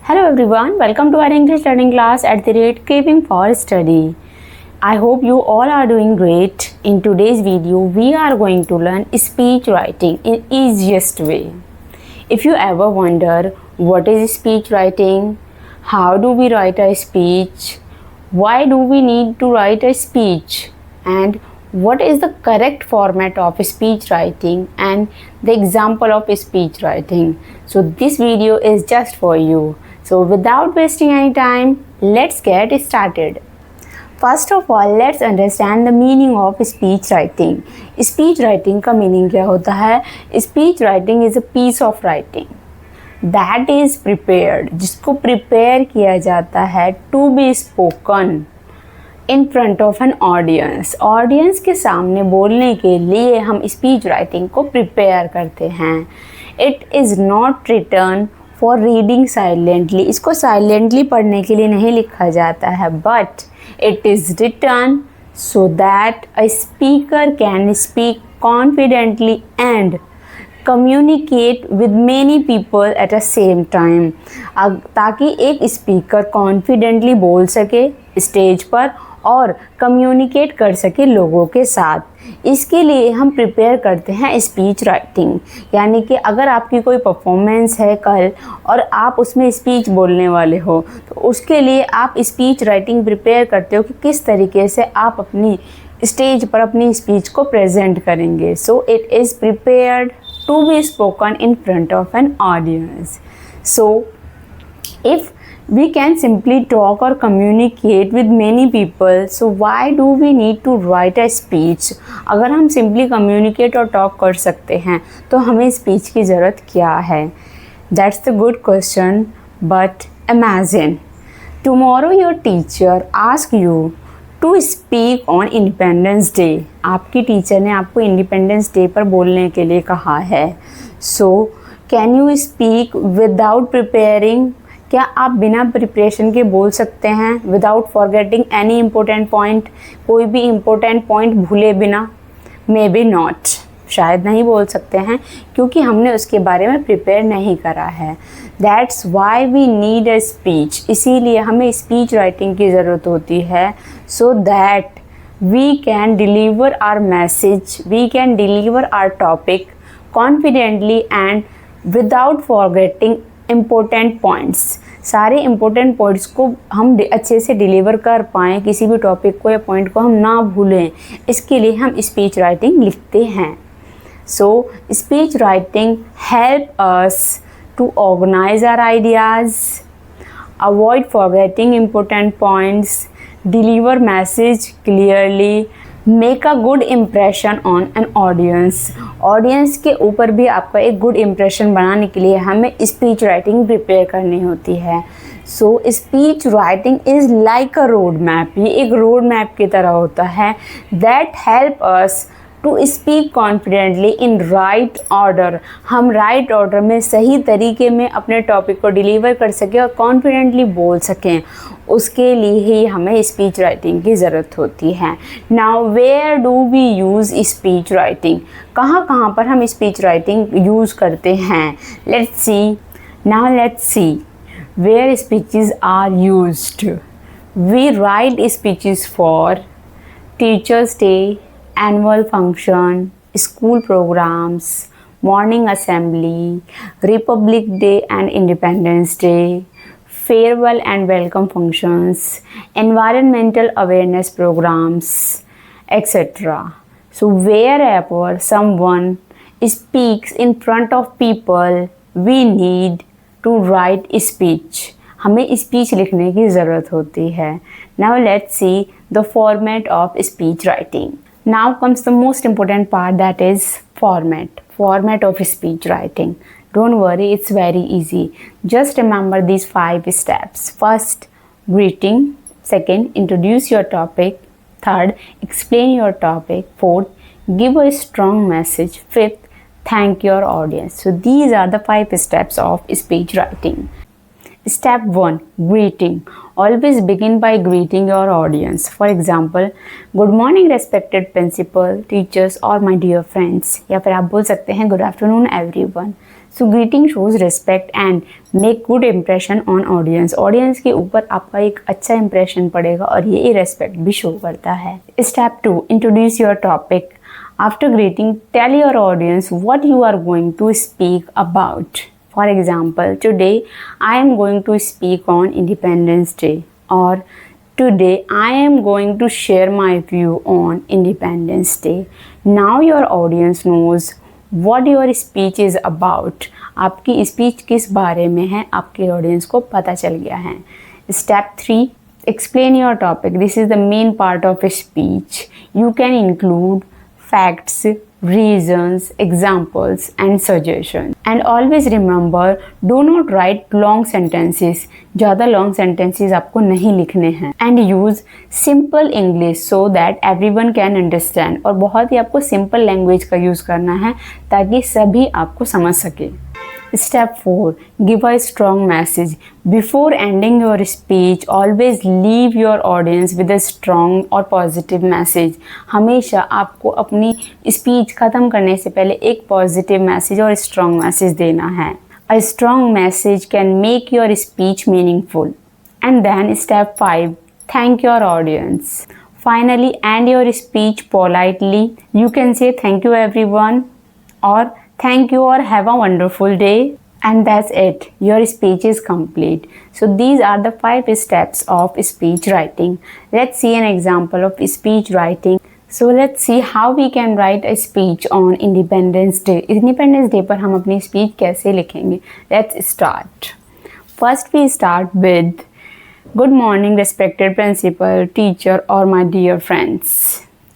Hello everyone, welcome to our English learning class at the rate Craving for Study. I hope you all are doing great. In today's video, we are going to learn speech writing in easiest way. If you ever wonder what is speech writing, how do we write a speech, why do we need to write a speech, and what is the correct format of speech writing and the example of speech writing. So this video is just for you. So without wasting any time, let's get started. First of all, let's understand the meaning of speech writing. Speech writing का meaning क्या होता है? Speech writing is a piece of writing that is prepared, जिसको prepare किया जाता है to be spoken in front of an audience. Audience के सामने बोलने के लिए हम speech writing को prepare करते हैं. It is not written for reading silently. इसको silently पढ़ने के लिए नहीं लिखा जाता है, but it is written so that a speaker can speak confidently and communicate with many people at the same time. ताकि एक स्पीकर कॉन्फिडेंटली बोल सके स्टेज पर और कम्युनिकेट कर सके लोगों के साथ. इसके लिए हम प्रिपेयर करते हैं स्पीच राइटिंग. यानी कि अगर आपकी कोई परफॉर्मेंस है कल और आप उसमें स्पीच बोलने वाले हो, तो उसके लिए आप स्पीच राइटिंग प्रिपेयर करते हो कि किस तरीके से आप अपनी स्टेज पर अपनी स्पीच को प्रेजेंट करेंगे. So it is prepared to be spoken in front of an audience. So if we can simply talk or communicate with many people, so why do we need to write a speech? अगर हम simply communicate और talk कर सकते हैं तो हमें speech की ज़रूरत क्या है? That's the good question. But imagine tomorrow your teacher ask you to speak on Independence Day. आपकी टीचर ने आपको Independence Day पर बोलने के लिए कहा है. So can you speak without preparing? क्या आप बिना प्रिपरेशन के बोल सकते हैं? Without forgetting any important point, कोई भी इम्पोर्टेंट पॉइंट भूले बिना? मे बी नॉट, शायद नहीं बोल सकते हैं क्योंकि हमने उसके बारे में प्रिपेयर नहीं करा है. That's why we need a speech. इसीलिए हमें स्पीच राइटिंग की ज़रूरत होती है so that we can deliver our message, we can deliver our topic confidently and without forgetting important points. सारे इम्पोर्टेंट पॉइंट्स को हम अच्छे से डिलीवर कर पाएँ, किसी भी टॉपिक को या पॉइंट को हम ना भूलें. इसके लिए हम स्पीच राइटिंग लिखते हैं. So speech writing help us to organise our ideas, avoid forgetting important points, deliver message clearly, make a good impression on an audience. Audience के ऊपर भी आपका एक गुड इम्प्रेशन बनाने के लिए हमें स्पीच राइटिंग प्रिपेयर करनी होती है. So speech writing is like a road map. ये एक रोड मैप की तरह होता है that help us to speak confidently in right order. हम राइट ऑर्डर में सही तरीके में अपने टॉपिक को डिलीवर कर सकें और कॉन्फिडेंटली बोल सकें. उसके लिए ही हमें स्पीच राइटिंग की ज़रूरत होती है. Now where do we use speech writing? कहाँ कहाँ पर हम स्पीच राइटिंग यूज़ करते हैं? Let's see. Now let's see where speeches are used. We write speeches for teachers day, annual function, school programs, morning assembly, Republic Day and Independence Day, farewell and welcome functions, environmental awareness programs, etc. So wherever someone speaks in front of people, we need to write speech. हमें speech लिखने की ज़रूरत होती है. Now let's see the format of speech writing. Now comes the most important part, that is format of speech writing. Don't worry, it's very easy. Just remember these 5 steps. First, greeting. Second, introduce your topic. Third, explain your topic. Fourth, give a strong message. Fifth, thank your audience. So these are the 5 steps of speech writing. Step 1, greeting. Always begin by greeting your audience. For example, good morning respected principal, teachers or my dear friends. या फिर आप बोल सकते हैं good afternoon everyone. So greeting shows respect and make good impression on audience. Audience के ऊपर आपका एक अच्छा इंप्रेशन पड़ेगा और ये रिस्पेक्ट भी शो करता है। Step 2, introduce your topic. After greeting, tell your audience what you are going to speak about. For example, today I am going to speak on Independence Day, और today I am going to share my view on Independence Day. Now your audience knows what your speech is about. आपकी speech किस बारे में है, आपके audience को पता चल गया है। Step 3, explain your topic. This is the main part of a speech. You can include facts, reasons, examples and suggestions. And always remember, do not write long sentences. ज़्यादा long sentences आपको नहीं लिखने हैं। And use simple English so that everyone can understand. और बहुत ही आपको simple language का use करना है ताकि सभी आपको समझ सके। Step 4, give a strong message. Before ending your speech, always leave your audience with a strong or positive message. हमेशा आपको अपनी स्पीच ख़त्म करने से पहले एक पॉजिटिव मैसेज और स्ट्रॉन्ग मैसेज देना है। A strong message can make your speech meaningful. And then step 5, thank your audience. Finally, end your speech politely. You can say thank you everyone, or thank you or have a wonderful day, and that's it. Your speech is complete. So these are the 5 steps of speech writing. Let's see an example of speech writing. So let's see how we can write a speech on Independence Day. Independence Day पर हम अपनी speech कैसे लिखेंगे? Let's start. First we start with good morning respected principal, teacher or my dear friends.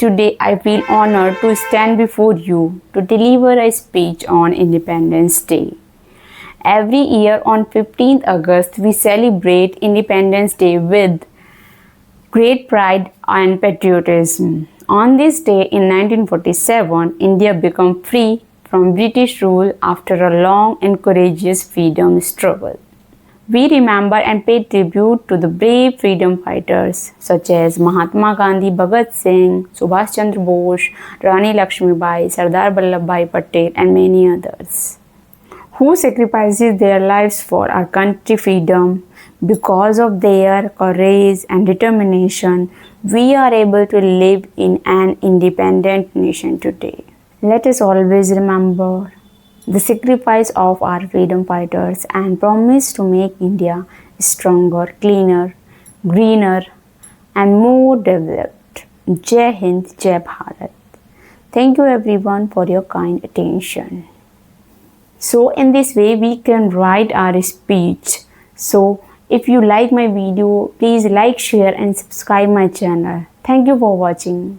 Today I feel honored to stand before you to deliver a speech on Independence Day. Every year on 15th August we celebrate Independence Day with great pride and patriotism. On this day in 1947, India became free from British rule after a long and courageous freedom struggle. We remember and pay tribute to the brave freedom fighters such as Mahatma Gandhi, Bhagat Singh, Subhash Chandra Bose, Rani Lakshmibai, Sardar Vallabhbhai Patel and many others who sacrifices their lives for our country freedom. Because of their courage and determination, we are able to live in an independent nation today. Let us always remember the sacrifice of our freedom fighters and promise to make India stronger, cleaner, greener and more developed. Jai Hind, Jai Bharat. Thank you everyone for your kind attention. So in this way we can write our speech. So if you like my video, please like, share and subscribe my channel. Thank you for watching.